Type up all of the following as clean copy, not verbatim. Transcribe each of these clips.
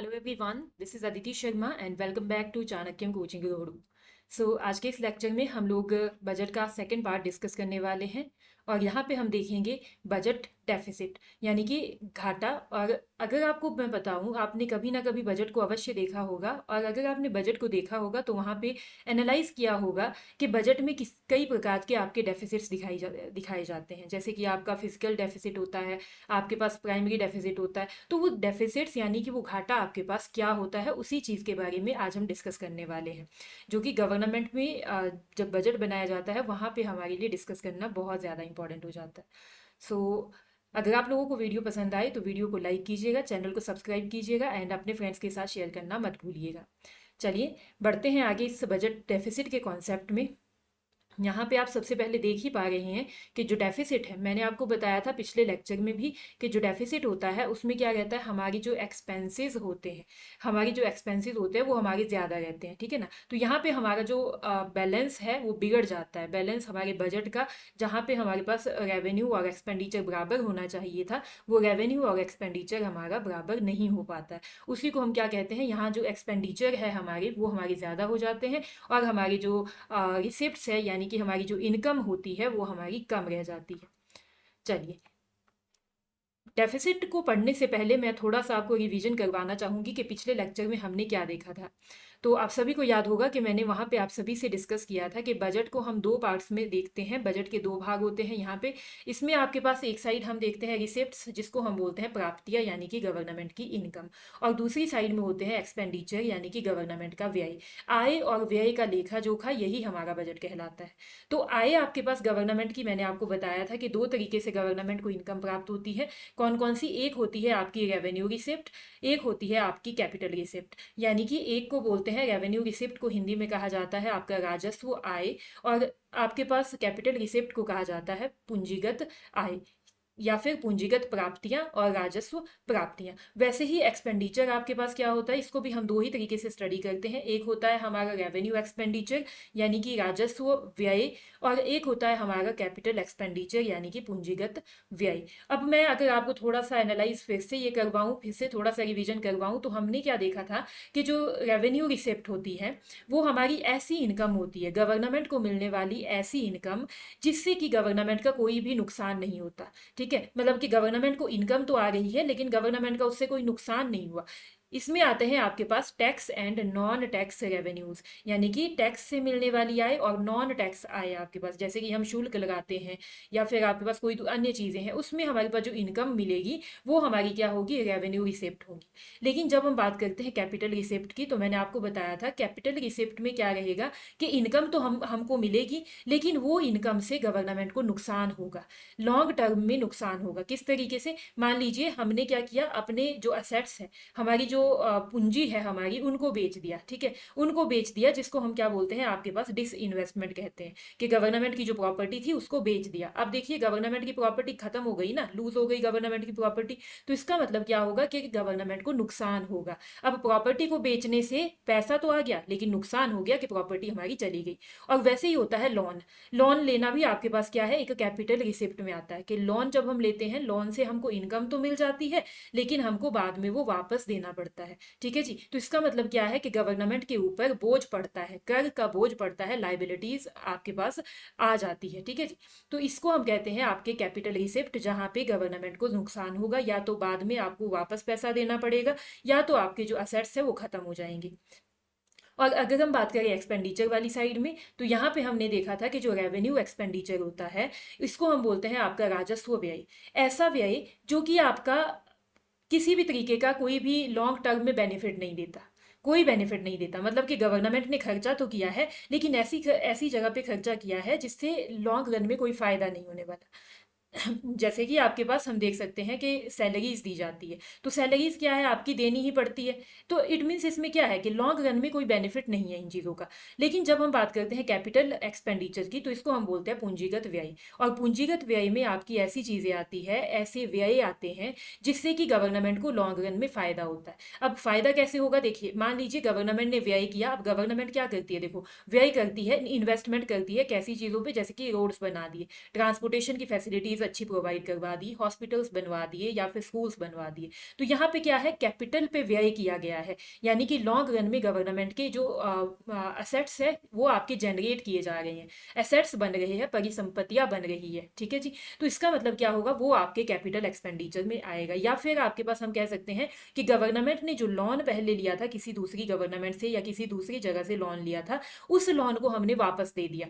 Hello everyone, this is Aditi Sharma and welcome back to Chanakyam coaching road. आज के इस lecture में हम लोग बजट का सेकंड पार्ट डिस्कस करने वाले हैं और यहाँ पे हम देखेंगे बजट डेफिसिट यानी कि घाटा। और अगर आपको मैं बताऊँ, आपने कभी ना कभी बजट को अवश्य देखा होगा और अगर आपने बजट को देखा होगा तो वहाँ पे एनालाइज किया होगा कि बजट में किस कई प्रकार के आपके डेफिसिट्स दिखाए जाते हैं। जैसे कि आपका फिजिकल डेफिसिट होता है, आपके पास प्राइमरी डेफिसिट होता है। तो वो डेफिसिट्स यानी कि वो घाटा आपके पास क्या होता है, उसी चीज़ के बारे में आज हम डिस्कस करने वाले हैं, जो कि गवर्नमेंट में जब बजट बनाया जाता है वहाँ पे हमारे लिए डिस्कस करना बहुत ज़्यादा इंपॉर्टेंट हो जाता है। सो अगर आप लोगों को वीडियो पसंद आए तो वीडियो को लाइक कीजिएगा, चैनल को सब्सक्राइब कीजिएगा एंड अपने फ्रेंड्स के साथ शेयर करना मत भूलिएगा। चलिए बढ़ते हैं आगे इस बजट डेफिसिट के कॉन्सेप्ट में। यहाँ पे आप सबसे पहले देख ही पा रहे हैं कि जो डेफिसिट है, मैंने आपको बताया था पिछले लेक्चर में भी कि जो डेफिसिट होता है उसमें क्या रहता है, हमारी जो एक्सपेंसेस होते हैं, वो हमारे ज़्यादा रहते हैं, ठीक है ना। तो यहाँ पे हमारा जो बैलेंस है वो बिगड़ जाता है, बैलेंस हमारे बजट का। जहाँ पे हमारे पास रेवेन्यू और एक्सपेंडिचर बराबर होना चाहिए था, वो रेवेन्यू और एक्सपेंडिचर हमारा बराबर नहीं हो पाता है। उसी को हम क्या कहते हैं, यहाँ जो एक्सपेंडिचर है हमारे, वो हमारे ज़्यादा हो जाते हैं और हमारी जो रिसिप्ट्स है यानी कि हमारी जो इनकम होती है वो हमारी कम रह जाती है। चलिए, डेफिसिट को पढ़ने से पहले मैं थोड़ा सा आपको रिवीजन करवाना चाहूँगी कि पिछले लेक्चर में हमने क्या देखा था। तो आप सभी को याद होगा कि मैंने वहाँ पे आप सभी से डिस्कस किया था कि बजट को हम दो पार्ट्स में देखते हैं। बजट के दो भाग होते हैं यहाँ पे। इसमें आपके पास एक साइड हम देखते हैं रिसिप्ट्स, जिसको हम बोलते हैं प्राप्तियाँ यानी कि गवर्नमेंट की इनकम, और दूसरी साइड में होते हैं एक्सपेंडिचर यानी कि गवर्नमेंट का व्यय। आय और व्यय का लेखा जोखा, यही हमारा बजट कहलाता है। तो आय आपके पास गवर्नमेंट की, मैंने आपको बताया था कि दो तरीके से गवर्नमेंट को इनकम प्राप्त होती है। कौन कौन सी? एक होती है आपकी रेवेन्यू रिसिप्ट, एक होती है आपकी कैपिटल रिसिप्ट। यानी कि एक को बोलते हैं रेवेन्यू रिसिप्ट, को हिंदी में कहा जाता है आपका राजस्व आय, और आपके पास कैपिटल रिसिप्ट को कहा जाता है पूंजीगत आय या फिर पूंजीगत प्राप्तियां और राजस्व प्राप्तियां। वैसे ही एक्सपेंडिचर आपके पास क्या होता है, इसको भी हम दो ही तरीके से स्टडी करते हैं। एक होता है हमारा रेवेन्यू एक्सपेंडिचर यानी कि राजस्व व्यय, और एक होता है हमारा कैपिटल एक्सपेंडिचर यानी कि पूंजीगत व्यय। अब मैं अगर आपको थोड़ा सा एनालाइज फिर से ये करवाऊं, फिर से थोड़ा सा रिवीजन करवाऊं, तो हमने क्या देखा था कि जो रेवेन्यू रिसिप्ट होती है वो हमारी ऐसी इनकम होती है, गवर्नमेंट को मिलने वाली ऐसी इनकम जिससे कि गवर्नमेंट का कोई भी नुकसान नहीं होता। ठीक है, मतलब कि गवर्नमेंट को इनकम तो आ रही है लेकिन गवर्नमेंट का उससे कोई नुकसान नहीं हुआ। इसमें आते हैं आपके पास tax and non tax revenues, यानी कि टैक्स से मिलने वाली आय और नॉन टैक्स आय आपके पास, जैसे कि हम शुल्क लगाते हैं या फिर आपके पास कोई अन्य चीज़ें हैं, उसमें हमारे पास जो इनकम मिलेगी वो हमारी क्या होगी, रेवेन्यू रिसिप्ट होगी। लेकिन जब हम बात करते हैं कैपिटल रिसिप्ट की, तो मैंने आपको बताया था कैपिटल रिसिप्ट में क्या रहेगा कि इनकम तो हमको मिलेगी, लेकिन वो इनकम से गवर्नमेंट को नुकसान होगा, लॉन्ग टर्म में नुकसान होगा। किस तरीके से? मान लीजिए हमने क्या किया, अपने जो असेट्स हैं, हमारी जो पूंजी है हमारी, उनको बेच दिया, ठीक है, उनको बेच दिया, जिसको हम क्या बोलते हैं आपके पास डिस इन्वेस्टमेंट कहते हैं, कि गवर्नमेंट की जो प्रॉपर्टी थी उसको बेच दिया। अब देखिए गवर्नमेंट की प्रॉपर्टी खत्म हो गई ना, लूज हो गई गवर्नमेंट की प्रॉपर्टी, तो इसका मतलब क्या होगा कि गवर्नमेंट को नुकसान होगा। अब प्रॉपर्टी को बेचने से पैसा तो आ गया लेकिन नुकसान हो गया कि प्रॉपर्टी हमारी चली गई। और वैसे ही होता है लोन। लोन लेना भी आपके पास क्या है, एक कैपिटल रिसिप्ट में आता है कि लोन जब हम लेते हैं, लोन से हमको इनकम तो मिल जाती है लेकिन हमको बाद में वो वापस देना पड़ता है। ठीक है जी, तो इसका मतलब क्या है कि गवर्नमेंट के ऊपर बोझ पड़ता है, कर का बोझ पड़ता है, लाइबिलिटीज आपके पास आ जाती है। ठीक है जी, तो इसको हम कहते हैं आपके कैपिटल रिसिप्ट, जहाँ पे गवर्नमेंट को नुकसान होगा, या तो बाद में आपको वापस पैसा देना पड़ेगा या तो आपके जो असेट्स है वो खत्म हो जाएंगे। और अगर हम बात करें एक्सपेंडिचर वाली साइड में, तो यहाँ पे हमने देखा था कि जो रेवेन्यू एक्सपेंडिचर होता है, इसको हम बोलते हैं आपका राजस्व व्यय। ऐसा व्यय जो कि आपका किसी भी तरीके का कोई भी लॉन्ग टर्म में बेनिफिट नहीं देता, कोई बेनिफिट नहीं देता। मतलब कि गवर्नमेंट ने खर्चा तो किया है लेकिन ऐसी ऐसी जगह पे खर्चा किया है जिससे लॉन्ग रन में कोई फायदा नहीं होने वाला। जैसे कि आपके पास हम देख सकते हैं कि सैलरीज दी जाती है, तो सैलरीज क्या है, आपकी देनी ही पड़ती है। तो इट मीन्स इसमें क्या है कि लॉन्ग रन में कोई बेनिफिट नहीं है इन चीज़ों का। लेकिन जब हम बात करते हैं कैपिटल एक्सपेंडिचर की, तो इसको हम बोलते हैं पूंजीगत व्यय। और पूंजीगत व्यय में आपकी ऐसी चीज़ें आती है, ऐसे व्यय आते हैं जिससे कि गवर्नमेंट को लॉन्ग रन में फ़ायदा होता है। अब फ़ायदा कैसे होगा, देखिए मान लीजिए गवर्नमेंट ने व्यय किया। अब गवर्नमेंट क्या करती है, देखो व्यय करती है, इन्वेस्टमेंट करती है कैसी चीज़ों पर, जैसे कि रोड्स बना दिए, ट्रांसपोर्टेशन की फैसिलिटीज़ फैसिलिटीज अच्छी प्रोवाइड करवा दी, हॉस्पिटल्स बनवा दिए या फिर स्कूल्स बनवा दिए। तो यहाँ पे क्या है, कैपिटल पे व्यय किया गया है, यानी कि लॉन्ग रन में गवर्नमेंट के जो असेट्स है वो आपके जनरेट किए जा रहे हैं, एसेट्स बन रहे हैं, परिसंपत्तियां बन रही है, ठीक है जी। तो इसका मतलब क्या होगा, वो आपके कैपिटल एक्सपेंडिचर में आएगा। या फिर आपके पास हम कह सकते हैं कि गवर्नमेंट ने जो लोन पहले लिया था किसी दूसरी गवर्नमेंट से या किसी दूसरी जगह से लोन लिया था, उस लोन को हमने वापस दे दिया।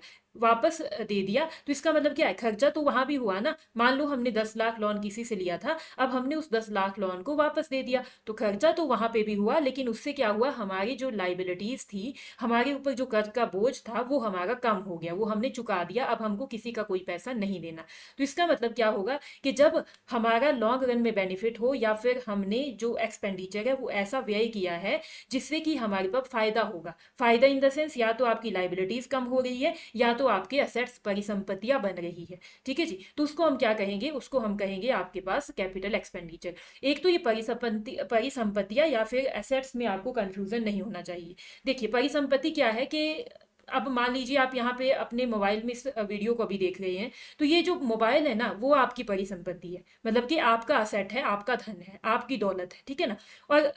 तो इसका मतलब क्या है, खर्चा तो वहां भी हुआ ना। मान लो हमने 10 लाख लोन किसी से लिया था, अब हमने उस 10 लाख लोन को वापस दे दिया, तो खर्चा तो वहां पे भी हुआ, लेकिन उससे क्या हुआ, हमारी जो लाइबिलिटीज थी, हमारे ऊपर जो कर्ज का बोझ था वो हमारा कम हो गया, वो हमने चुका दिया, अब हमको किसी का कोई पैसा नहीं देना। तो इसका मतलब क्या होगा कि जब हमारा लॉन्ग रन में बेनिफिट हो या फिर हमने जो एक्सपेंडिचर है वो ऐसा व्यय किया है जिससे कि हमारे पास फायदा होगा, फायदा इन द सेंस या तो आपकी लाइबिलिटीज कम हो रही है या तो आपके असेट्स परिसंपत्तियां बन रही है, ठीक है जी। तो उसको हम क्या कहेंगे, उसको हम कहेंगे आपके पास कैपिटल एक्सपेंडिचर। एक तो ये परिसंपत्तियां या फिर एसेट्स में आपको कंफ्यूजन नहीं होना चाहिए। देखिए परिसंपत्ति क्या है कि अब मान लीजिए आप यहाँ पे अपने मोबाइल में इस वीडियो को भी देख रहे हैं, तो ये जो मोबाइल है ना वो आपकी परिसंपत्ति है, मतलब कि आपका असेट है, आपका धन है, आपकी दौलत है, ठीक है ना। और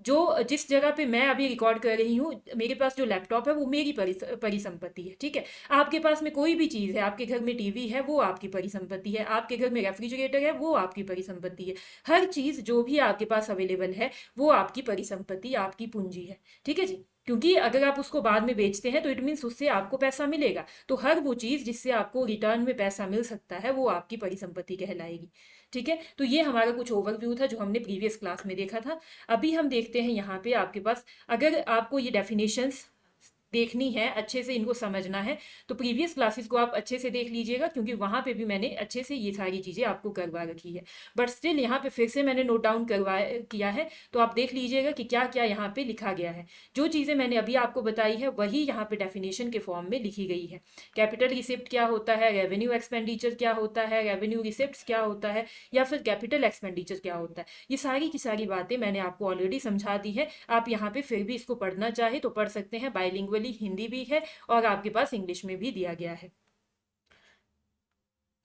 जो जिस जगह पे मैं अभी रिकॉर्ड कर रही हूँ, मेरे पास जो लैपटॉप है वो मेरी परिसंपत्ति है, ठीक है। आपके पास में कोई भी चीज़ है, आपके घर में टीवी है वो आपकी परिसंपत्ति है, आपके घर में रेफ्रिजरेटर है वो आपकी परिसंपत्ति है। हर चीज़ जो भी आपके पास अवेलेबल है वो आपकी परिसंपत्ति, आपकी पूंजी है, ठीक है जी। क्योंकि अगर आप उसको बाद में बेचते हैं तो इट मीन्स उससे आपको पैसा मिलेगा, तो हर वो चीज़ जिससे आपको रिटर्न में पैसा मिल सकता है वो आपकी परिसंपत्ति कहलाएगी, ठीक है। तो ये हमारा कुछ ओवरव्यू था जो हमने प्रीवियस क्लास में देखा था। अभी हम देखते हैं यहाँ पे आपके पास, अगर आपको ये डेफिनेशंस देखनी है, अच्छे से इनको समझना है, तो प्रीवियस क्लासेस को आप अच्छे से देख लीजिएगा, क्योंकि वहां पे भी मैंने अच्छे से ये सारी चीज़ें आपको करवा रखी है। बट स्टिल यहाँ पे फिर से मैंने नोट डाउन करवा किया है, तो आप देख लीजिएगा कि क्या क्या यहाँ पे लिखा गया है। जो चीज़ें मैंने अभी आपको बताई है वही यहाँ पे डेफिनेशन के फॉर्म में लिखी गई है। कैपिटल रिसिप्ट क्या होता है, रेवेन्यू एक्सपेंडिचर क्या होता है, रेवेन्यू रिसिप्ट क्या होता है, या फिर कैपिटल एक्सपेंडिचर क्या होता है, ये सारी की सारी बातें मैंने आपको ऑलरेडी समझा दी है। आप यहाँ पे फिर भी इसको पढ़ना चाहे तो पढ़ सकते हैं, बाइलिंगुअली हिंदी भी है और आपके पास इंग्लिश में भी दिया गया है।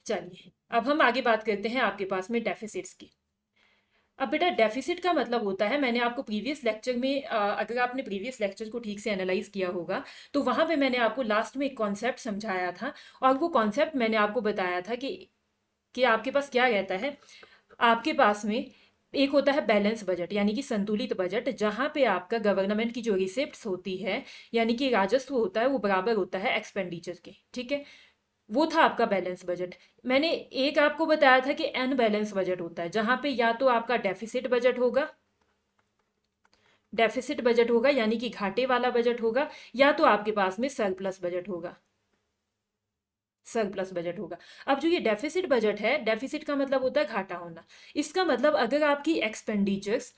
चलिए अब हम आगे बात करते हैं आपके पास में डेफिसिट्स की। अब बेटा डेफिसिट का मतलब होता है, मैंने आपको प्रीवियस लेक्चर में अगर आपने प्रीवियस लेक्चर को ठीक से एनालाइज किया होगा तो वहां पे मैंने आपको लास्ट में एक कॉन्सेप्ट समझाया था, और वो कॉन्सेप्ट मैंने आपको बताया था कि आपके पास क्या रहता है, आपके पास में एक होता है बैलेंस बजट यानी कि संतुलित बजट, जहां पे आपका गवर्नमेंट की जो रिसिप्ट्स होती है यानी कि राजस्व होता है वो बराबर होता है एक्सपेंडिचर के, ठीक है। वो था आपका बैलेंस बजट। मैंने एक आपको बताया था कि अनबैलेंस बजट होता है, जहां पे या तो आपका डेफिसिट बजट होगा यानी कि घाटे वाला बजट होगा, या तो आपके पास में सरप्लस बजट होगा। अब जो ये डेफिसिट बजट है, डेफिसिट का मतलब होता है घाटा होना। इसका मतलब अगर आपकी एक्सपेंडिचर्स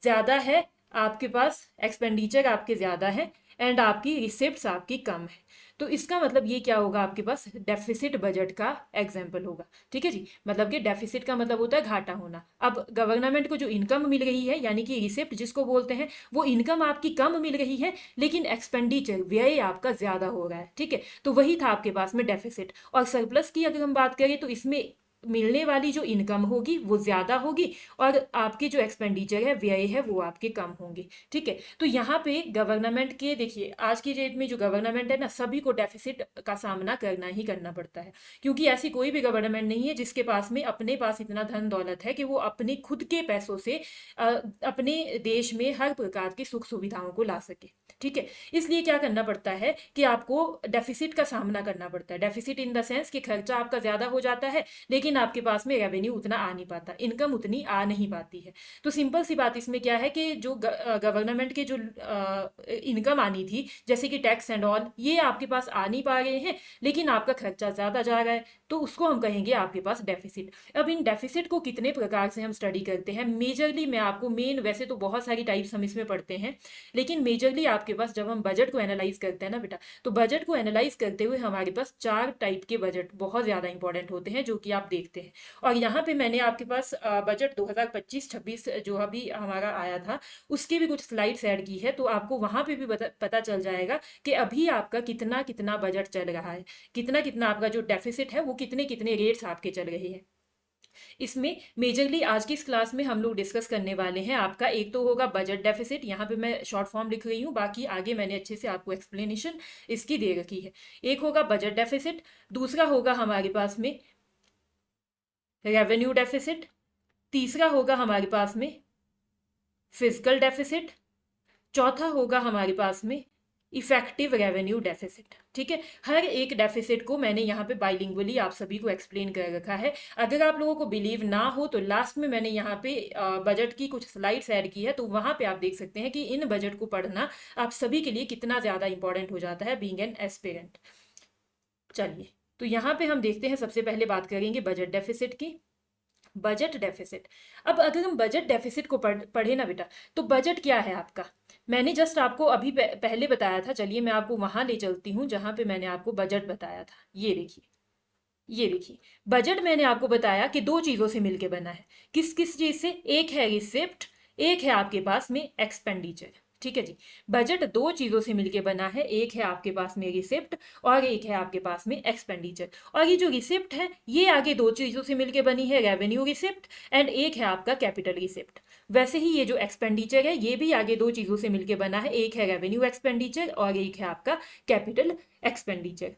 ज्यादा है, आपके पास एक्सपेंडिचर आपके ज्यादा है एंड आपकी रिसिप्ट्स आपकी कम है, तो इसका मतलब ये क्या होगा, आपके पास डेफिसिट बजट का एग्जाम्पल होगा, ठीक है जी। मतलब कि डेफिसिट का मतलब होता है घाटा होना। अब गवर्नमेंट को जो इनकम मिल रही है यानी कि रिसिप्ट जिसको बोलते हैं, वो इनकम आपकी कम मिल रही है लेकिन एक्सपेंडिचर व्यय आपका ज्यादा हो रहा है, ठीक है। तो वही था आपके पास में डेफिसिट। और सरप्लस की अगर हम बात करें तो इसमें मिलने वाली जो इनकम होगी वो ज्यादा होगी और आपके जो एक्सपेंडिचर है, व्यय है, वो आपके कम होंगे, ठीक है। तो यहाँ पे गवर्नमेंट के, देखिए आज की डेट में जो गवर्नमेंट है ना, सभी को डेफिसिट का सामना करना ही करना पड़ता है, क्योंकि ऐसी कोई भी गवर्नमेंट नहीं है जिसके पास में अपने पास इतना धन दौलत है कि वो अपने खुद के पैसों से अपने देश में हर प्रकार की सुख सुविधाओं को ला सके, ठीक है। इसलिए क्या करना पड़ता है कि आपको डेफिसिट का सामना करना पड़ता है। डेफिसिट इन द सेंस कि खर्चा आपका ज्यादा हो जाता है लेकिन आपके पास में रेवेन्यू उतना आ नहीं पाता, इनकम उतनी आ नहीं पाती है। तो सिंपल सी बात इसमें क्या है कि जो गवर्नमेंट के जो इनकम आनी थी जैसे कि टैक्स एंड ऑल, ये आपके पास आ नहीं पा रहे हैं, लेकिन आपका खर्चा ज्यादा जा रहा है, तो उसको हम कहेंगे आपके पास डेफिसिट। अब इन डेफिसिट को कितने प्रकार से हम स्टडी करते हैं, मेजरली मैं आपको मेन, वैसे तो बहुत सारी टाइप्स हम इसमें पढ़ते हैं, लेकिन मेजरली आपके पास जब हम बजट को एनालाइज करते हैं ना बेटा, तो बजट को एनालाइज करते हुए हमारे पास 4 टाइप के बजट बहुत ज्यादा इंपॉर्टेंट होते हैं जो कि आप देख देखते हैं। और यहाँ पे मैंने आपके पास बजट 2025-26 जो अभी हमारा आया था उसकी भी कुछ स्लाइड्स ऐड की है, तो आपको वहाँ पे भी पता चल जाएगा कि अभी आपका कितना कितना बजट चल रहा है, कितना कितना आपका जो डेफिसिट है वो कितने कितने रेट्स आपके चल रहे हैं। इसमें मेजरली आज की इस क्लास में हम लोग डिस्कस करने वाले हैं आपका, एक तो होगा बजट डेफिसिट, यहाँ पे मैं शॉर्ट फॉर्म लिख रही हूँ, बाकी आगे मैंने अच्छे से आपको एक्सप्लेनेशन इसकी दे रखी है। एक होगा बजट डेफिसिट, दूसरा होगा हमारे पास में रेवेन्यू डेफिसिट, तीसरा होगा हमारे पास में फिजिकल डेफिसिट, चौथा होगा हमारे पास में इफेक्टिव रेवेन्यू डेफिसिट। ठीक है, हर एक डेफिसिट को मैंने यहाँ पे बाइलिंगुअली आप सभी को एक्सप्लेन कर रखा है। अगर आप लोगों को बिलीव ना हो तो लास्ट में मैंने यहाँ पे बजट की कुछ स्लाइड्स ऐड की है, तो वहाँ पे आप देख सकते हैं कि इन बजट को पढ़ना आप सभी के लिए कितना ज़्यादा इंपॉर्टेंट हो जाता है बीइंग एन एस्पिरेंट। चलिए, तो यहाँ पे हम देखते हैं, सबसे पहले बात करेंगे बजट डेफिसिट की। बजट डेफिसिट, अब अगर हम बजट डेफिसिट को पढ़े ना बेटा, तो बजट क्या है आपका, मैंने जस्ट आपको अभी पहले बताया था। चलिए मैं आपको वहां ले चलती हूँ जहां पे मैंने आपको बजट बताया था। ये देखिए, ये देखिए, बजट मैंने आपको बताया कि दो चीजों से मिलके बना है। किस किस चीज से, एक है रिसिप्ट, एक है आपके पास में एक्सपेंडिचर। ठीक है जी, बजट दो चीजों से मिलके बना है, एक है आपके पास में रिसिप्ट और एक है आपके पास में एक्सपेंडिचर। और ये जो रिसिप्ट है ये आगे दो चीजों से मिलके बनी है, रेवेन्यू रिसिप्ट एंड एक है आपका कैपिटल रिसिप्ट। वैसे ही ये जो एक्सपेंडिचर है ये भी आगे दो चीजों से मिलके बना है, एक है रेवेन्यू एक्सपेंडिचर और एक है आपका कैपिटल एक्सपेंडिचर।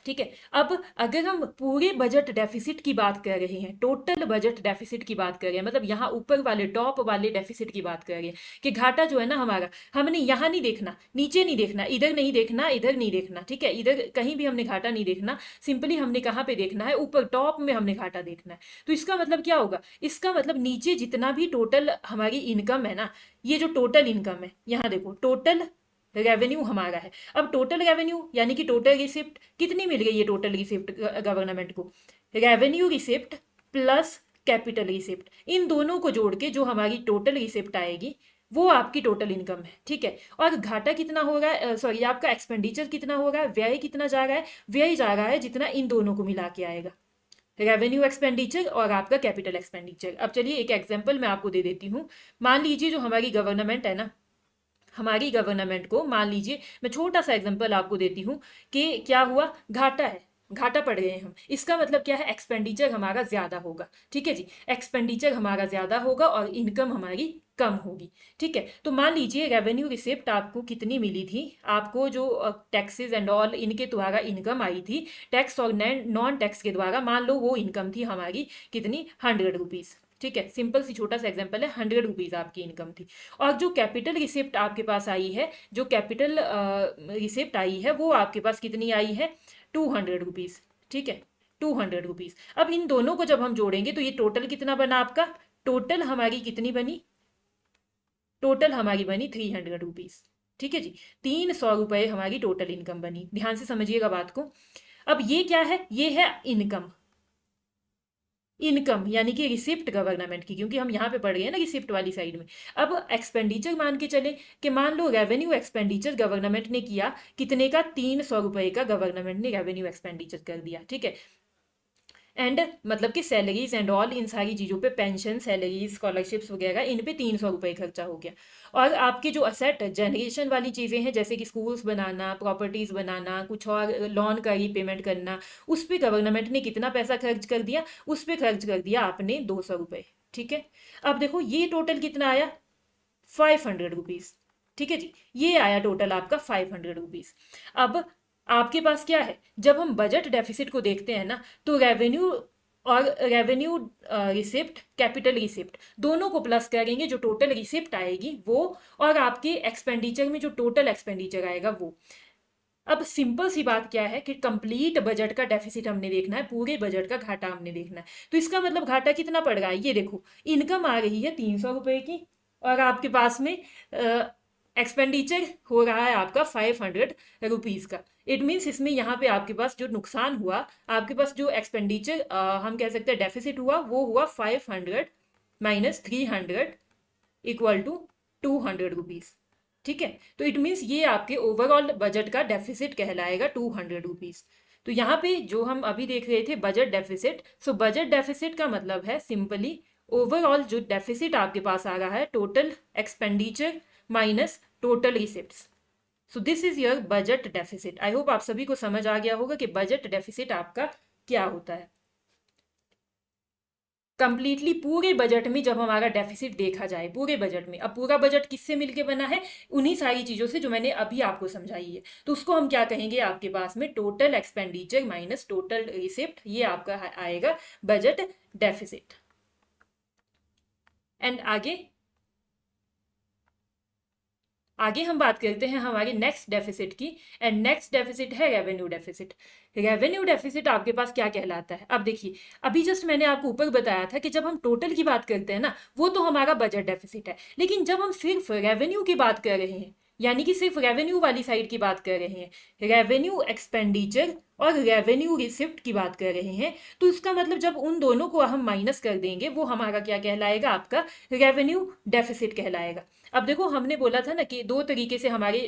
ठीक है, अब अगर हम पूरे बजट डेफिसिट की बात कर रहे हैं, टोटल बजट डेफिसिट की बात कर रहे हैं, मतलब यहाँ ऊपर वाले टॉप वाले डेफिसिट की बात कर रहे हैं कि घाटा जो है ना हमारा, हमने यहाँ नहीं देखना, नीचे नहीं देखना, इधर नहीं देखना, इधर नहीं देखना। ठीक है, इधर कहीं भी हमने घाटा नहीं देखना, सिंपली हमने कहाँ पे देखना है, ऊपर टॉप में हमने घाटा देखना है। तो इसका मतलब क्या होगा, इसका मतलब नीचे जितना भी टोटल हमारी इनकम है ना, ये जो टोटल इनकम है, यहाँ देखो टोटल रेवेन्यू हमारा है। अब टोटल रेवेन्यू यानी कि टोटल रिसिप्ट कितनी मिल गई है, टोटल रिसिप्ट गवर्नमेंट को, revenue receipt plus capital receipt, इन दोनों को जोड़ के जो हमारी टोटल रिसिप्ट आएगी वो आपकी टोटल इनकम है। ठीक है, और घाटा कितना हो रहा है, सॉरी आपका एक्सपेंडिचर कितना हो रहा है, व्यय कितना जा रहा है, व्यय जा रहा है जितना इन दोनों को मिला के आएगा, रेवेन्यू एक्सपेंडिचर और आपका कैपिटल एक्सपेंडिचर। अब चलिए एक एग्जांपल मैं आपको दे देती हूँ। मान लीजिए जो हमारी गवर्नमेंट है ना, हमारी गवर्नमेंट को मान लीजिए, मैं छोटा सा एग्जांपल आपको देती हूँ कि क्या हुआ, घाटा है, घाटा पड़ गए हम, इसका मतलब क्या है, एक्सपेंडिचर हमारा ज्यादा होगा। ठीक है जी, एक्सपेंडिचर हमारा ज्यादा होगा और इनकम हमारी कम होगी। ठीक है, तो मान लीजिए रेवेन्यू रिसिप्ट आपको कितनी मिली थी, आपको जो टैक्सेस एंड ऑल इनके द्वारा इनकम आई थी, टैक्स और नॉन टैक्स के द्वारा, मान लो वो इनकम थी हमारी कितनी, 100 रुपीज। ठीक है, सिंपल सी छोटा सा एग्जांपल है, 100 रुपीज आपकी इनकम थी। और जो कैपिटल रिसिप्ट आपके पास आई है, जो कैपिटल रिसिप्ट आई है वो आपके पास कितनी आई है, 200 रुपीज। ठीक है, 200 रुपीज। अब इन दोनों को जब हम जोड़ेंगे तो ये टोटल कितना बना आपका, टोटल हमारी कितनी बनी, टोटल हमारी बनी 300 रुपीज। ठीक है जी, 300 रुपए हमारी टोटल इनकम बनी। ध्यान से समझिएगा बात को। अब ये क्या है, ये है इनकम, इनकम यानी कि रिसिप्ट गवर्नमेंट की, क्योंकि हम यहाँ पे पढ़ रहे हैं ना रिसिप्ट वाली साइड में। अब एक्सपेंडिचर मान के चले कि मान लो रेवेन्यू एक्सपेंडिचर गवर्नमेंट ने किया कितने का, 300 रुपए का गवर्नमेंट ने रेवेन्यू एक्सपेंडिचर कर दिया। ठीक है, एंड मतलब कि सैलरीज एंड ऑल इन सारी चीज़ों पे, पेंशन सैलरीज स्कॉलरशिप्स वगैरह, इन पे 300 रुपए खर्चा हो गया। और आपके जो असेट जनरेशन वाली चीज़ें हैं जैसे कि स्कूल्स बनाना, प्रॉपर्टीज बनाना, कुछ और लोन का रीपेमेंट करना, उस पर गवर्नमेंट ने कितना पैसा खर्च कर दिया, उस पर खर्च कर दिया आपने 200 रुपए। ठीक है, अब देखो ये टोटल कितना आया, 500 रुपीज। ठीक है जी, ये आया टोटल आपका 500 रुपीज। अब आपके पास क्या है, जब हम बजट डेफिसिट को देखते हैं ना, तो रेवेन्यू और रेवेन्यू रिसिप्ट, कैपिटल रिसिप्ट दोनों को प्लस करेंगे, जो टोटल रिसिप्ट आएगी वो, और आपके एक्सपेंडिचर में जो टोटल एक्सपेंडिचर आएगा वो। अब सिंपल सी बात क्या है कि कंप्लीट बजट का डेफिसिट हमने देखना है, पूरे बजट का घाटा हमने देखना है। तो इसका मतलब घाटा कितना पड़ रहा है, ये देखो, इनकम आ रही है 300 रुपए की और आपके पास में एक्सपेंडिचर हो रहा है आपका 500 रुपीज का। इट मीन्स इसमें यहाँ पे आपके पास जो नुकसान हुआ, आपके पास जो एक्सपेंडिचर हम कह सकते हैं डेफिसिट हुआ, वो हुआ 500 माइनस 300 इक्वल टू 200 रुपीज। ठीक है, तो इट मीन्स ये आपके ओवरऑल बजट का डेफिसिट कहलाएगा 200 रुपीज। तो यहाँ पे जो हम अभी देख रहे थे budget deficit, so budget deficit का मतलब है सिंपली ओवरऑल जो डेफिसिट आपके पास आ रहा है, total expenditure minus total receipts. So this is your budget deficit. I hope आप सभी को समझ आ गया होगा कि बजट डेफिसिट आपका क्या होता है। कंप्लीटली पूरे बजट में जब हमारा डेफिसिट देखा जाए, पूरे बजट में, अब पूरा बजट किससे मिलके बना है? उन्हीं सारी चीजों से जो मैंने अभी आपको समझाई है। तो उसको हम क्या कहेंगे? आपके पास में total expenditure minus total receipt, ये आपका आएगा बजट डेफिसिट। एंड आगे आगे हम बात करते हैं हमारे नेक्स्ट डेफिसिट की। एंड नेक्स्ट डेफिसिट है रेवेन्यू डेफिसिट। रेवेन्यू डेफिसिट आपके पास क्या कहलाता है? अब देखिए, अभी जस्ट मैंने आपको ऊपर बताया था कि जब हम टोटल की बात करते हैं ना, वो तो हमारा बजट डेफिसिट है। लेकिन जब हम सिर्फ रेवेन्यू की बात कर रहे हैं, यानी कि सिर्फ रेवेन्यू वाली साइड की बात कर रहे हैं, रेवेन्यू एक्सपेंडिचर और रेवेन्यू रिसिप्ट की बात कर रहे हैं, तो इसका मतलब जब उन दोनों को हम माइनस कर देंगे, वो हमारा क्या कहलाएगा? आपका रेवेन्यू डेफिसिट कहलाएगा। अब देखो, हमने बोला था ना कि दो तरीके से हमारी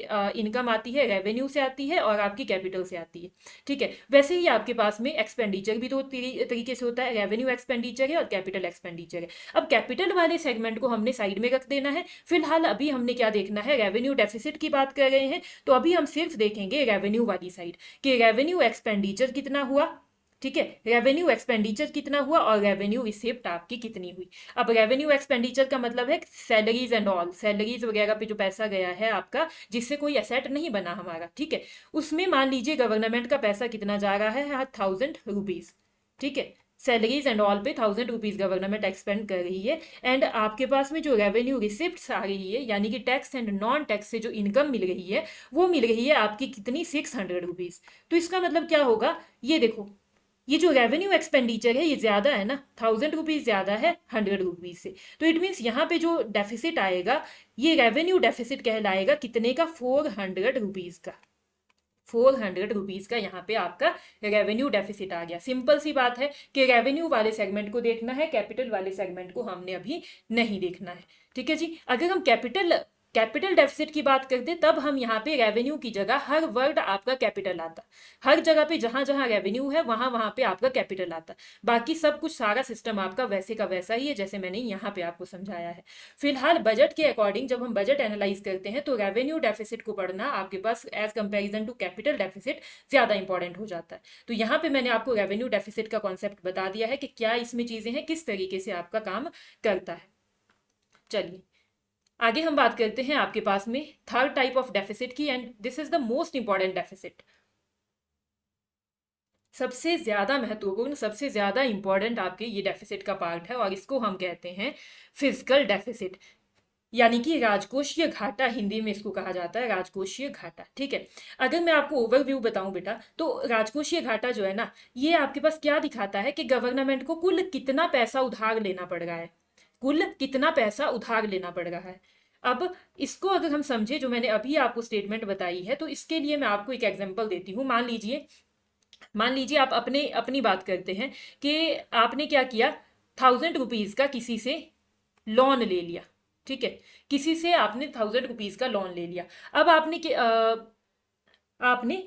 इनकम आती है, रेवेन्यू से आती है और आपकी कैपिटल से आती है। ठीक है, वैसे ही आपके पास में एक्सपेंडिचर भी दो तरीके से होता है, रेवेन्यू एक्सपेंडिचर है और कैपिटल एक्सपेंडिचर है। अब कैपिटल वाले सेगमेंट को हमने साइड में रख देना है। फिलहाल अभी हमने क्या देखना है? रेवेन्यू डेफिसिट की बात कर रहे हैं, तो अभी हम सिर्फ देखेंगे रेवेन्यू वाली साइड कि रेवेन्यू एक्सपेंडिचर कितना हुआ। ठीक है, रेवेन्यू एक्सपेंडिचर कितना हुआ और रेवेन्यू रिसिप्ट आपकी कितनी हुई। अब रेवेन्यू एक्सपेंडिचर का मतलब है सैलरीज एंड ऑल, सैलरीज वगैरह पे जो पैसा गया है आपका, जिससे कोई एसेट नहीं बना हमारा। ठीक है, उसमें मान लीजिए गवर्नमेंट का पैसा कितना जा रहा है? 1000 रुपीज। ठीक है, सैलरीज एंड ऑल पे 1000 रुपीज गवर्नमेंट एक्सपेंड कर रही है। एंड आपके पास में जो रेवेन्यू रिसिप्ट आ रही है, यानी कि टैक्स एंड नॉन टैक्स से जो इनकम मिल रही है, वो मिल रही है आपकी कितनी? 600 रुपीज। तो इसका मतलब क्या होगा? ये देखो, ये जो रेवेन्यू एक्सपेंडिचर है ये ज्यादा है ना, 1000 रुपीज ज्यादा है 100 रुपीज से। तो इट मीन्स यहाँ पे जो डेफिसिट आएगा, ये रेवेन्यू डेफिसिट कहलाएगा कितने का? 400 रुपीज का। 400 रुपीज का यहाँ पे आपका रेवेन्यू डेफिसिट आ गया। सिंपल सी बात है कि रेवेन्यू वाले सेगमेंट को देखना है, कैपिटल वाले सेगमेंट को हमने अभी नहीं देखना है। ठीक है जी, अगर हम कैपिटल डेफिसिट की बात करते तब हम यहाँ पे रेवेन्यू की जगह हर वर्ड आपका कैपिटल आता। हर जगह पे जहां जहां रेवेन्यू है वहां वहां पे आपका कैपिटल आता। बाकी सब कुछ सारा सिस्टम आपका वैसे का वैसा ही है जैसे मैंने यहाँ पे आपको समझाया है। फिलहाल बजट के अकॉर्डिंग जब हम बजट एनालाइज करते हैं, तो रेवेन्यू डेफिसिट को पढ़ना आपके पास as comparison to capital deficit ज्यादा इंपॉर्टेंट हो जाता है। तो यहाँ पे मैंने आपको रेवेन्यू डेफिसिट का कॉन्सेप्ट बता दिया है कि क्या इसमें चीजें हैं, किस तरीके से आपका काम करता है। चलिए आगे हम बात करते हैं आपके पास में थर्ड टाइप ऑफ डेफिसिट की, and this is the most important deficit. सबसे ज्यादा महत्वपूर्ण, सबसे ज्यादा इंपॉर्टेंट आपके ये डेफिसिट का पार्ट है, और इसको हम कहते हैं फिजिकल डेफिसिट, यानी कि राजकोषीय घाटा। हिंदी में इसको कहा जाता है राजकोषीय घाटा। ठीक है, अगर मैं आपको ओवरव्यू बताऊं बेटा, तो राजकोषीय घाटा जो है ना, ये आपके पास क्या दिखाता है कि गवर्नमेंट को कुल कितना पैसा उधार लेना पड़ रहा है, कुल कितना पैसा उधार लेना पड़ रहा है। अब इसको अगर हम समझे, जो मैंने अभी आपको स्टेटमेंट बताई है, तो इसके लिए मैं आपको एक एग्जांपल देती हूँ। मान लीजिए आप अपने अपनी बात करते हैं कि आपने क्या किया? 1000 रुपीज का किसी से लोन ले लिया। ठीक है, किसी से आपने 1000 रुपीज का लोन ले लिया। अब आपने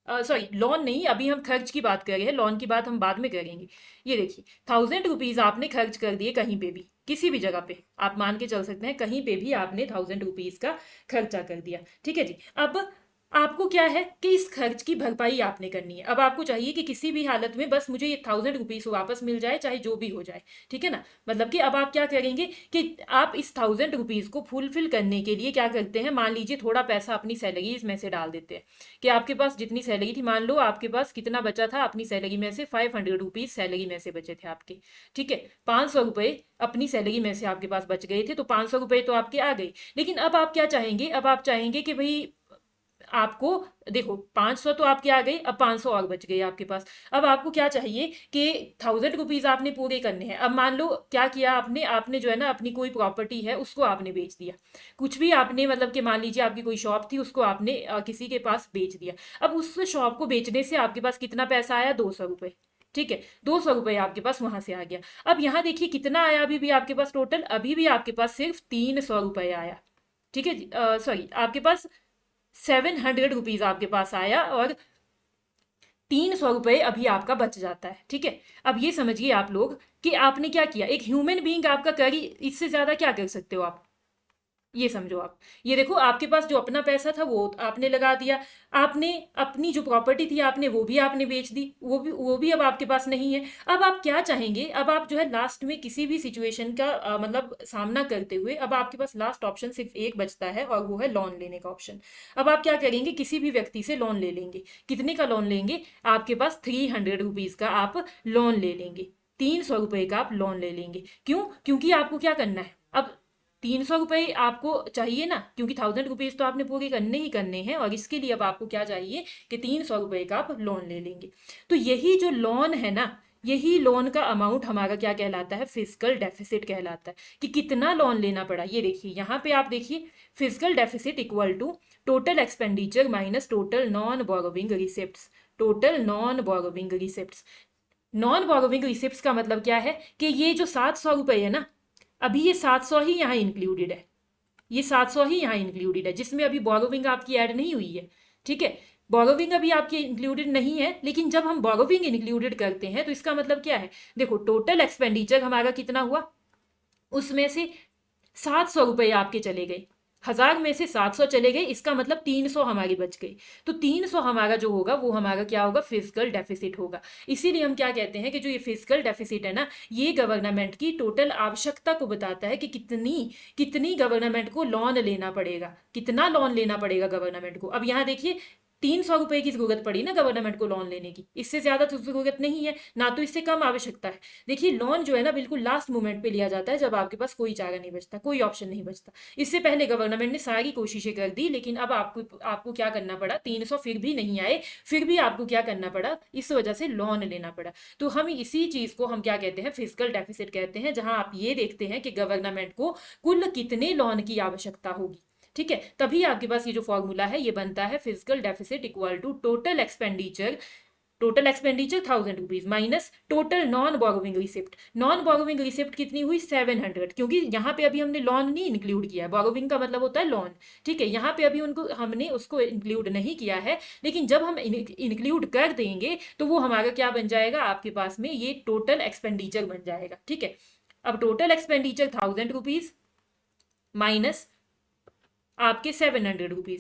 सॉरी, लोन नहीं, अभी हम खर्च की बात कर रहे हैं, लोन की बात हम बाद में करेंगे। ये देखिए, 1000 रुपीज आपने खर्च कर दिए कहीं पे भी, किसी भी जगह पे आप मान के चल सकते हैं, कहीं पे भी आपने 1000 रुपीज का खर्चा कर दिया। ठीक है जी, अब आपको क्या है कि इस खर्च की भरपाई आपने करनी है। अब आपको चाहिए कि किसी भी हालत में बस मुझे ये 1000 रुपीज वापस मिल जाए, चाहे जो भी हो जाए। ठीक है ना, मतलब कि अब आप क्या करेंगे कि आप इस 1000 रुपीज को फुलफिल करने के लिए क्या करते हैं? मान लीजिए थोड़ा पैसा अपनी सैलरीज में से डाल देते हैं, कि आपके पास जितनी सैलरी थी, मान लो आपके पास कितना बचा था अपनी सैलरी में से? 500 रुपीज सैलरी में से बचे थे आपके। ठीक है, 500 रुपये अपनी सैलरी में से आपके पास बच गए थे, तो 500 रुपये तो आपके आ गए। लेकिन अब आप क्या चाहेंगे? अब आप चाहेंगे कि भाई आपको, देखो 500 तो आपके आ गए, अब 500 और बच गए आपके पास। अब आपको क्या चाहिए कि 1000 रुपीज आपने पूरे करने हैं। अब मान लो क्या किया आपने, आपने जो है ना अपनी कोई प्रॉपर्टी है उसको आपने बेच दिया, कुछ भी आपने, मतलब कि मान लीजिए आपकी कोई शॉप थी, उसको आपने किसी के पास बेच दिया। अब उस शॉप को बेचने से आपके पास कितना पैसा आया? 200 रुपये। ठीक है, 200 रुपये आपके पास वहां से आ गया। अब यहाँ देखिए कितना आया अभी भी आपके पास टोटल, अभी भी आपके पास सिर्फ 300 रुपये आया। ठीक है, सॉरी, आपके पास 700 रुपीज आपके पास आया, और ₹300 अभी आपका बच जाता है। ठीक है, अब ये समझिए आप लोग कि आपने क्या किया, एक ह्यूमन बीइंग आपका कर ही, इससे ज्यादा क्या कर सकते हो आप, ये समझो आप। ये देखो, आपके पास जो अपना पैसा था वो आपने लगा दिया, आपने अपनी जो प्रॉपर्टी थी आपने वो भी आपने बेच दी, वो भी अब आपके पास नहीं है। अब आप क्या चाहेंगे, अब आप जो है लास्ट में किसी भी सिचुएशन का मतलब सामना करते हुए अब आपके पास लास्ट ऑप्शन सिर्फ एक बचता है और वो है लोन लेने का ऑप्शन। अब आप क्या करेंगे, किसी भी व्यक्ति से लोन ले लेंगे। कितने का लोन लेंगे, आपके पास ₹300 का आप लोन ले लेंगे। ₹300 का आप लोन ले लेंगे। क्यों, क्योंकि आपको क्या करना है अब, ₹300 आपको चाहिए ना, क्योंकि ₹1000 तो आपने पूरे करने ही करने हैं, और इसके लिए अब आपको क्या चाहिए कि ₹300 का आप लोन ले लेंगे। तो यही जो लोन है ना, यही लोन का अमाउंट हमारा क्या कहलाता है, फिजिकल डेफिसिट कहलाता है। कि कितना लोन लेना पड़ा, ये देखिए यहाँ पे आप देखिए, fiscal deficit equal to total expenditure minus total non borrowing receipts. Total non borrowing receipts, non borrowing receipts का मतलब क्या है कि ये जो ₹700 है ना, अभी ये 700 ही यहाँ इंक्लूडेड है। ये 700 ही यहाँ इंक्लूडेड है, जिसमें अभी बोरोविंग आपकी ऐड नहीं हुई है। ठीक है, बोरोविंग अभी आपकी इंक्लूडेड नहीं है, लेकिन जब हम बोरोविंग इंक्लूडेड करते हैं तो इसका मतलब क्या है, देखो टोटल एक्सपेंडिचर हमारा कितना हुआ, उसमें से ₹700 आपके चले गए, 1000 में से 700 चले गए, इसका मतलब 300 हमारी बच गई। तो 300 हमारा जो होगा वो हमारा क्या होगा, फिजिकल डेफिसिट होगा। इसीलिए हम क्या कहते हैं कि जो ये फिजिकल डेफिसिट है ना, ये गवर्नमेंट की टोटल आवश्यकता को बताता है कि कितनी कितनी गवर्नमेंट को लोन लेना पड़ेगा, कितना लोन लेना पड़ेगा गवर्नमेंट को। अब यहाँ देखिए, ₹300 की जरूरत पड़ी ना गवर्नमेंट को लोन लेने की, इससे ज्यादा तो जरूरत नहीं है, ना तो इससे कम आवश्यकता है। देखिए लोन जो है ना बिल्कुल लास्ट मोमेंट पे लिया जाता है, जब आपके पास कोई चारा नहीं बचता, कोई ऑप्शन नहीं बचता। इससे पहले गवर्नमेंट ने सारी कोशिशें कर दी, लेकिन अब आपको आपको क्या करना पड़ा, 300 फिर भी नहीं आए, फिर भी आपको क्या करना पड़ा, इस वजह से लोन लेना पड़ा। तो हम इसी चीज को हम क्या कहते हैं, फिजिकल डेफिसिट कहते हैं, जहां आप ये देखते हैं कि गवर्नमेंट को कुल कितने लोन की आवश्यकता होगी। ठीक है, तभी आपके पास ये जो फॉर्मूला है ये बनता है, fiscal deficit equal to total expenditure, total expenditure ₹1000 minus total non borrowing receipt. Non borrowing receipt कितनी हुई, 700, क्योंकि यहाँ पे अभी हमने लोन नहीं इंक्लूड किया है, बोरोविंग का मतलब होता है लोन। ठीक है, यहाँ पे अभी उनको हमने उसको इंक्लूड नहीं किया है, लेकिन जब हम इंक्लूड कर देंगे तो वो हमारा क्या बन जाएगा, आपके पास में ये टोटल एक्सपेंडिचर बन जाएगा। ठीक है, अब टोटल एक्सपेंडिचर ₹1000 माइनस आपके ₹700,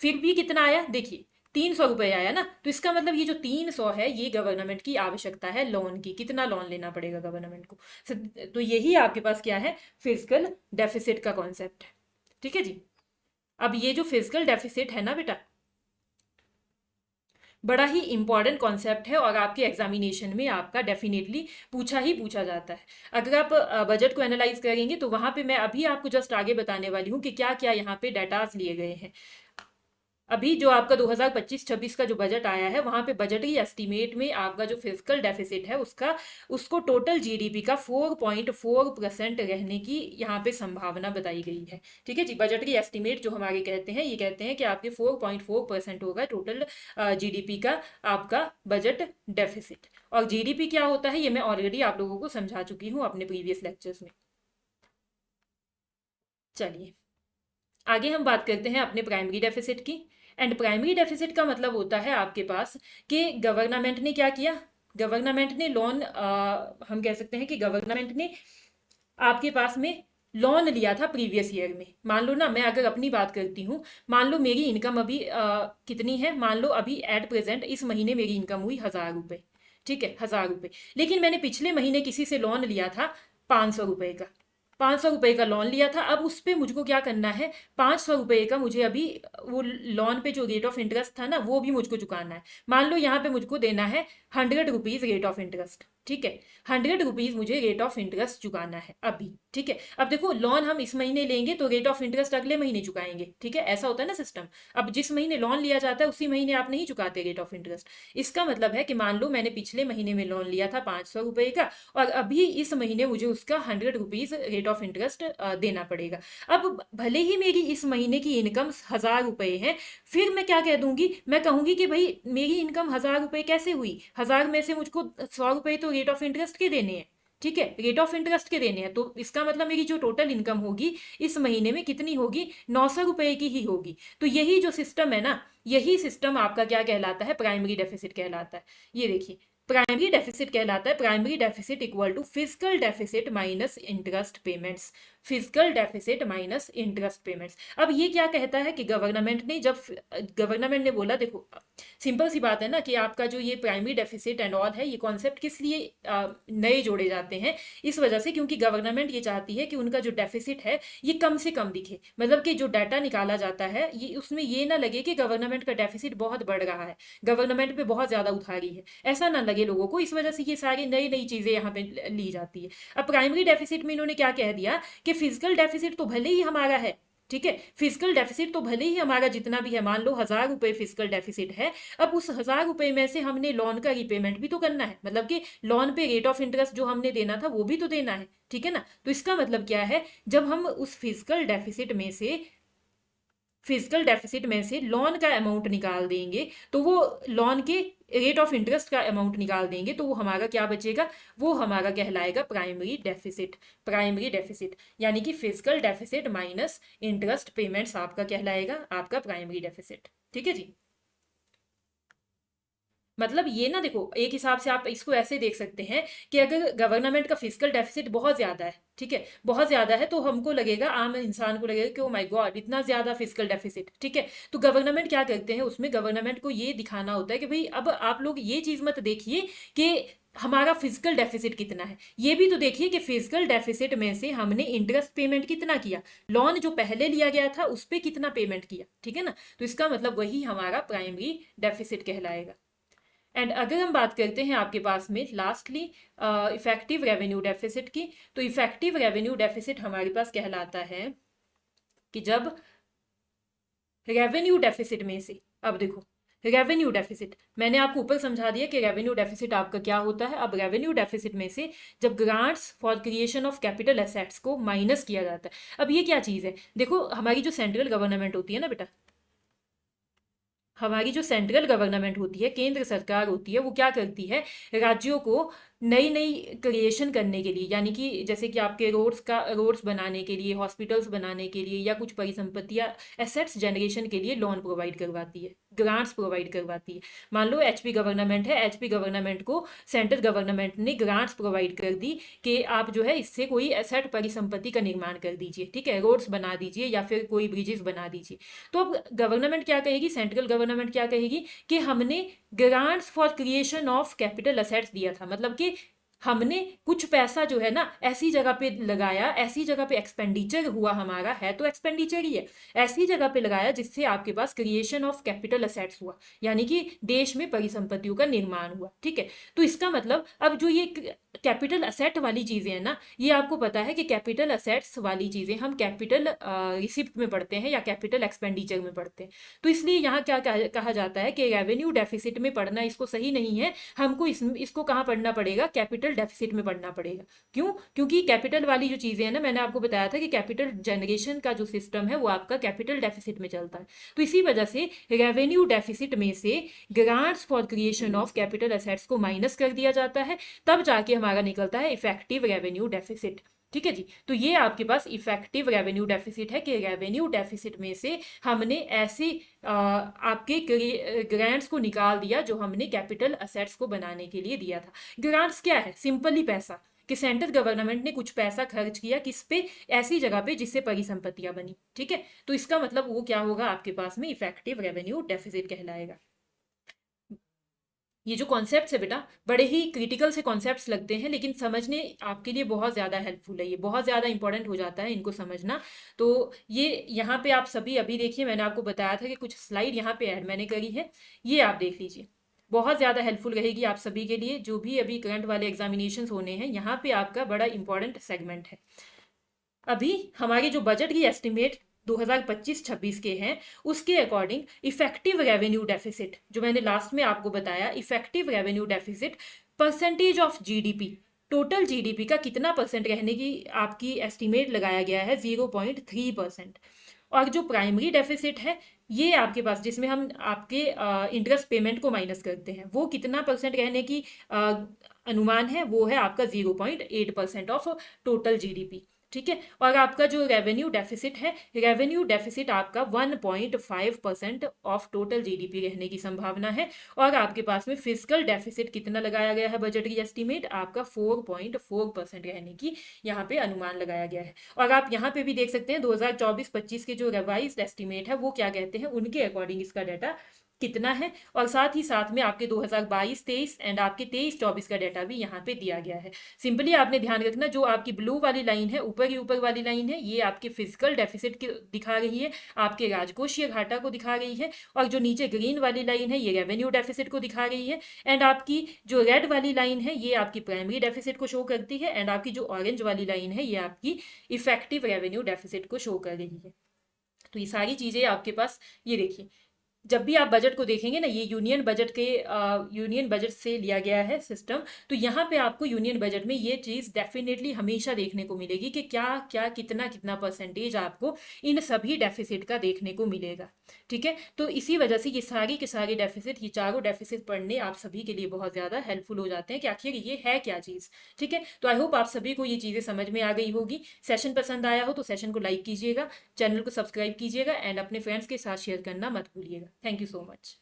फिर भी कितना आया देखिए, ₹300 आया ना। तो इसका मतलब ये जो 300 है ये गवर्नमेंट की आवश्यकता है लोन की, कितना लोन लेना पड़ेगा गवर्नमेंट को। तो यही आपके पास क्या है, फिजिकल डेफिसिट का कॉन्सेप्ट है। ठीक है जी, अब ये जो फिजिकल डेफिसिट है ना बेटा, बड़ा ही इंपॉर्टेंट कॉन्सेप्ट है, और आपके एग्जामिनेशन में आपका डेफिनेटली पूछा ही पूछा जाता है। अगर आप बजट को एनालाइज करेंगे तो वहां पे मैं अभी आपको जस्ट आगे बताने वाली हूँ कि क्या क्या यहाँ पे डाटाज लिए गए हैं। अभी जो आपका 2025-26 का जो बजट आया है, वहां पे बजटरी एस्टीमेट में आपका जो फिजिकल डेफिसिट है उसका, उसको टोटल जीडीपी का 4.4% रहने की यहाँ पे संभावना बताई गई है। ठीक है जी, बजटरी एस्टीमेट जो हमारे कहते हैं, ये कहते हैं कि आपके 4.4% होगा टोटल जीडीपी का आपका बजट डेफिसिट। और जीडीपी क्या होता है ये मैं ऑलरेडी आप लोगों को समझा चुकी हूँ अपने प्रीवियस लेक्चर्स में। चलिए आगे हम बात करते हैं अपने प्राइमरी डेफिसिट की। एंड प्राइमरी डेफिसिट का मतलब होता है आपके पास कि गवर्नमेंट ने क्या किया, गवर्नमेंट ने लोन, हम कह सकते हैं कि गवर्नमेंट ने आपके पास में लोन लिया था प्रीवियस ईयर में। मान लो ना, मैं अगर अपनी बात करती हूँ, मान लो मेरी इनकम अभी कितनी है, मान लो अभी एट प्रेजेंट इस महीने मेरी इनकम हुई ₹1000। ठीक है, ₹1000, लेकिन मैंने पिछले महीने किसी से लोन लिया था ₹500 का। ₹500 का लोन लिया था, अब उस पे मुझको क्या करना है, ₹500 का मुझे अभी वो लोन पे जो रेट ऑफ इंटरेस्ट था ना वो भी मुझको चुकाना है। मान लो यहाँ पे मुझको देना है ₹100 रेट ऑफ इंटरेस्ट। ठीक है, ₹100 मुझे रेट ऑफ इंटरेस्ट चुकाना है अभी। ठीक है, अब देखो लोन हम इस महीने लेंगे तो रेट ऑफ इंटरेस्ट अगले महीने चुकाएंगे। ठीक है, ऐसा होता है ना सिस्टम। अब जिस महीने लोन लिया जाता है उसी महीने आप नहीं चुकाते रेट ऑफ इंटरेस्ट। इसका मतलब है कि मान लो मैंने पिछले महीने में लोन लिया था ₹500 का, और अभी इस महीने मुझे उसका ₹100 रेट ऑफ इंटरेस्ट देना पड़ेगा। अब भले ही मेरी इस महीने की इनकम ₹1000 है, फिर मैं क्या कह दूंगी, मैं कहूंगी कि भाई मेरी इनकम ₹1000 कैसे हुई, 1000 में से मुझको ₹100 तो रेट ऑफ इंटरेस्ट के देने हैं। ठीक है, रेट ऑफ इंटरेस्ट के देने हैं, तो इसका मतलब मेरी जो टोटल इनकम होगी इस महीने में कितनी होगी, 900 रुपए की ही होगी। तो यही जो सिस्टम है ना, यही सिस्टम आपका क्या कहलाता है, प्राइमरी डेफिसिट कहलाता है। ये देखिए, प्राइमरी डेफिसिट कहलाता है, primary deficit equal to fiscal deficit minus interest payments, fiscal deficit minus interest payments. अब ये क्या कहता है कि गवर्नमेंट ने जब गवर्नमेंट ने बोला, देखो सिंपल सी बात है ना कि आपका जो ये प्राइमरी डेफिसिट एंड ऑल है, ये कॉन्सेप्ट किस लिए नए जोड़े जाते हैं, इस वजह से क्योंकि गवर्नमेंट ये चाहती है कि उनका जो डेफिसिट है ये कम से कम दिखे, मतलब कि जो डाटा निकाला जाता है ये उसमें ये ना लगे कि गवर्नमेंट का डेफिसिट बहुत बढ़ रहा है, गवर्नमेंट पे बहुत ज्यादा उधारी है, ऐसा ना लगे लोगों को। इस वजह से ये सारी नई नई चीजें यहाँ पे ली जाती है। अब प्राइमरी डेफिसिट में इन्होंने क्या कह दिया कि फिजिकल डेफिसिट तो भले ही हमारा है, ठीक है, फिजिकल डेफिसिट तो भले ही हमारा जितना भी है, मान लो 1000 रुपए फिजिकल डेफिसिट है, अब उस 1000 रुपए में से हमने लोन का रिपेमेंट भी तो करना है, मतलब कि लोन पे रेट ऑफ इंटरेस्ट जो हमने देना था वो भी तो देना है, ठीक है ना। तो इसका मतलब क्या है, जब हम उस फिजिकल डेफिसिट में से लोन का अमाउंट निकाल देंगे, तो वो लोन के रेट ऑफ इंटरेस्ट का अमाउंट निकाल देंगे, तो वो हमारा क्या बचेगा, वो हमारा कहलाएगा प्राइमरी डेफिसिट। प्राइमरी डेफिसिट यानी कि physical deficit minus interest payments आपका कहलाएगा आपका प्राइमरी डेफिसिट, ठीक है जी। मतलब ये ना, देखो एक हिसाब से आप इसको ऐसे देख सकते हैं कि अगर गवर्नमेंट का फिजिकल डेफिसिट बहुत ज्यादा है, ठीक है, बहुत ज्यादा है, तो हमको लगेगा, आम इंसान को लगेगा कि ओ माय गॉड इतना ज्यादा फिजिकल डेफिसिट, ठीक है। तो गवर्नमेंट क्या करते हैं, उसमें गवर्नमेंट को ये दिखाना होता है कि भाई अब आप लोग ये चीज मत देखिए कि हमारा फिजिकल डेफिसिट कितना है, ये भी तो देखिए कि फिजिकल डेफिसिट में से हमने इंटरेस्ट पेमेंट कितना किया, लोन जो पहले लिया गया था उस पर कितना पेमेंट किया, ठीक है ना। तो इसका मतलब वही हमारा प्राइमरी डेफिसिट कहलाएगा। एंड अगर हम बात करते हैं आपके पास में लास्टली इफेक्टिव रेवेन्यू डेफिसिट की, तो इफेक्टिव रेवेन्यू डेफिसिट हमारे पास कहलाता है कि जब रेवेन्यू डेफिसिट में से, अब देखो रेवेन्यू डेफिसिट मैंने आपको ऊपर समझा दिया कि रेवेन्यू डेफिसिट आपका क्या होता है। अब रेवेन्यू डेफिसिट में से जब grants for creation of capital assets को माइनस किया जाता है, अब ये क्या चीज़ है, देखो हमारी जो सेंट्रल गवर्नमेंट होती है ना बेटा, हमारी जो सेंट्रल गवर्नमेंट होती है, केंद्र सरकार होती है, वो क्या करती है, राज्यों को नई नई क्रिएशन करने के लिए, यानी कि जैसे कि आपके रोड्स बनाने के लिए, हॉस्पिटल्स बनाने के लिए, या कुछ परिसंपत्तियां एसेट्स जनरेशन के लिए लोन प्रोवाइड करवाती है, ग्रांट्स प्रोवाइड करवाती है। मान लो एचपी गवर्नमेंट है, एचपी गवर्नमेंट को सेंट्रल गवर्नमेंट ने ग्रांट्स प्रोवाइड कर दी कि आप जो है इससे कोई एसेट परिसंपत्ति का निर्माण कर दीजिए, ठीक है, रोड्स बना दीजिए या फिर कोई ब्रिजेस बना दीजिए। तो अब गवर्नमेंट क्या कहेगी, सेंट्रल गवर्नमेंट क्या कहेगी कि हमने grants for creation of capital assets दिया था, मतलब कि हमने कुछ पैसा जो है ना ऐसी जगह पे लगाया, ऐसी जगह पे एक्सपेंडिचर हुआ, हमारा है तो एक्सपेंडिचर ही है, ऐसी जगह पे लगाया जिससे आपके पास क्रिएशन ऑफ कैपिटल असेट्स हुआ, यानी कि देश में परिसंपत्तियों का निर्माण हुआ, ठीक है। तो इसका मतलब अब जो ये कैपिटल असेट वाली चीजें हैं ना, ये आपको पता है कि कैपिटल असेट्स वाली चीजें हम कैपिटल रिसिप्ट में पढ़ते हैं या कैपिटल एक्सपेंडिचर में पढ़ते हैं। तो इसलिए यहाँ क्या कहा जाता है कि रेवेन्यू डेफिसिट में पढ़ना इसको सही नहीं है, हमको इसको कहाँ पढ़ना पड़ेगा, कैपिटल डेफिसिट में पढ़ना पड़ेगा। क्यों, क्योंकि कैपिटल वाली जो चीजें हैं ना, मैंने आपको बताया था कि कैपिटल जनरेशन का जो सिस्टम है वो आपका कैपिटल डेफिसिट में चलता है। तो इसी वजह से रेवेन्यू डेफिसिट में से grants for creation of capital assets को माइनस कर दिया जाता है, तब जाके हमारा निकलता है इफेक्टिव रेवेन्यू डेफिसिट, ठीक है जी। तो ये आपके पास इफेक्टिव रेवेन्यू डेफिसिट है कि रेवेन्यू डेफिसिट में से हमने ऐसे आपके ग्रांट्स को निकाल दिया जो हमने कैपिटल असेट्स को बनाने के लिए दिया था। ग्रांट्स क्या है, सिंपली पैसा, कि सेंट्रल गवर्नमेंट ने कुछ पैसा खर्च किया किस पे, ऐसी जगह पे जिससे परिसंपत्तियां बनी, ठीक है। तो इसका मतलब वो क्या होगा आपके पास में, इफेक्टिव रेवेन्यू डेफिसिट कहलाएगा। ये जो कॉन्सेप्ट्स है बेटा, बड़े ही क्रिटिकल से कॉन्सेप्ट्स लगते हैं, लेकिन समझने आपके लिए बहुत ज़्यादा हेल्पफुल है, ये बहुत ज़्यादा इंपॉर्टेंट हो जाता है इनको समझना। तो ये यहाँ पे आप सभी अभी देखिए, मैंने आपको बताया था कि कुछ स्लाइड यहाँ पे ऐड मैंने करी है, ये आप देख लीजिए, बहुत ज़्यादा हेल्पफुल रहेगी आप सभी के लिए, जो भी अभी करंट वाले एग्जामिनेशन होने हैं, यहाँ पे आपका बड़ा इंपॉर्टेंट सेगमेंट है। अभी हमारे जो बजट की एस्टिमेट 2025-26 के हैं, उसके अकॉर्डिंग इफेक्टिव रेवेन्यू डेफिसिट, जो मैंने लास्ट में आपको बताया, effective revenue deficit percentage of GDP, total GDP का कितना परसेंट रहने की आपकी एस्टिमेट लगाया गया है, 0.3%। और जो प्राइमरी डेफिसिट है, ये आपके पास जिसमें हम आपके इंटरेस्ट पेमेंट को माइनस करते हैं, वो कितना परसेंट रहने की अनुमान है वो है आपका 0.8% ऑफ टोटल जीडीपी। ठीक है, और आपका जो रेवेन्यू डेफिसिट है, रेवेन्यू डेफिसिट आपका 1.5% ऑफ टोटल जीडीपी रहने की संभावना है। और आपके पास में फिजिकल डेफिसिट कितना लगाया गया है बजट की एस्टीमेट, आपका 4.4% रहने की यहाँ पे अनुमान लगाया गया है। और आप यहाँ पे भी देख सकते हैं 2024-25 के जो रिवाइज्ड एस्टीमेट है वो क्या कहते हैं, उनके अकॉर्डिंग इसका डाटा कितना है। और साथ ही साथ में आपके 2022-23 एंड आपके 23-24 का डाटा भी यहाँ पे दिया गया है। सिंपली आपने ध्यान रखना, जो आपकी ब्लू वाली लाइन है, ऊपर ही ऊपर वाली लाइन है, ये आपके फिजिकल डेफिसिट दिखा रही है, आपके राजकोषीय घाटा को दिखा रही है। और जो नीचे ग्रीन वाली लाइन है ये रेवेन्यू डेफिसिट को दिखा रही है। एंड आपकी जो रेड वाली लाइन है ये आपकी प्राइमरी डेफिसिट को शो करती है। एंड आपकी जो ऑरेंज वाली लाइन है ये आपकी इफेक्टिव रेवेन्यू डेफिसिट को शो कर रही है। तो ये सारी चीजें आपके पास, ये देखिए, जब भी आप बजट को देखेंगे ना, ये यूनियन बजट से लिया गया है सिस्टम। तो यहाँ पे आपको यूनियन बजट में ये चीज़ डेफिनेटली हमेशा देखने को मिलेगी कि क्या क्या कितना कितना परसेंटेज आपको इन सभी डेफिसिट का देखने को मिलेगा। ठीक है, तो इसी वजह से ये सारी के सारे डेफिसिट, ये चारों डेफिसिट पढ़ने आप सभी के लिए बहुत ज़्यादा हेल्पफुल हो जाते हैं कि आखिर ये है क्या चीज़। ठीक है, तो आई होप आप सभी को ये चीज़ें समझ में आ गई होगी। सेशन पसंद आया हो तो सेशन को लाइक कीजिएगा, चैनल को सब्सक्राइब कीजिएगा एंड अपने फ्रेंड्स के साथ शेयर करना मत भूलिएगा। Thank you so much.